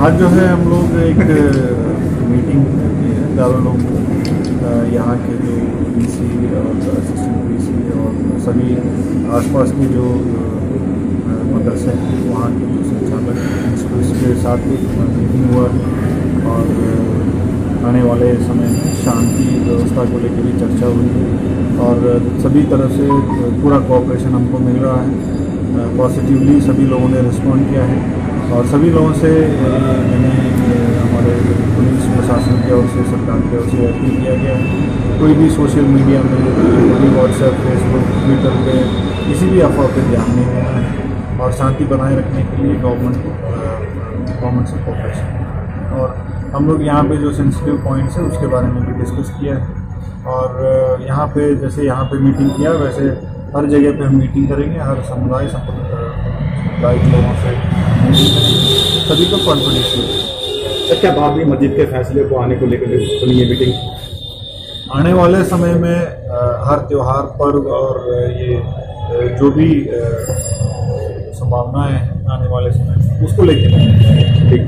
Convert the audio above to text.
आज जो है हम लोग एक मीटिंग चारों लोग यहाँ के जो डीसी और असिस्टेंट डीसी और सभी आसपास के जो मदरसे हैं वहाँ के जो संचालक उसके साथ भी मीटिंग हुआ और आने वाले समय में शांति व्यवस्था को लेकर भी चर्चा हुई और सभी तरफ से पूरा कोऑपरेशन हमको मिल रहा है। पॉजिटिवली सभी लोगों ने रिस्पॉन्ड किया है और सभी लोगों से मैंने हमारे पुलिस प्रशासन की ओर से सरकार की ओर से अपील किया गया है कोई भी सोशल मीडिया में कोई व्हाट्सएप फेसबुक ट्विटर पे किसी भी अफवाह पर ध्यान नहीं देना है और शांति बनाए रखने के लिए गवर्नमेंट से कोऑपरेशन। और हम लोग यहाँ पे जो सेंसिटिव पॉइंट्स है उसके बारे में भी डिस्कस किया है और यहाँ पे जैसे यहाँ पे मीटिंग किया वैसे हर जगह पे हम मीटिंग करेंगे, हर समुदाय समुदाय के लोगों से सभी को कॉन्फिडेंस मिलेगा। सर क्या बाद में मस्जिद के फैसले को आने को लेकर सुनी है मीटिंग? आने वाले समय में हर त्यौहार पर्व और ये जो भी संभावनाएं आने वाले समय उसको लेकर ठीक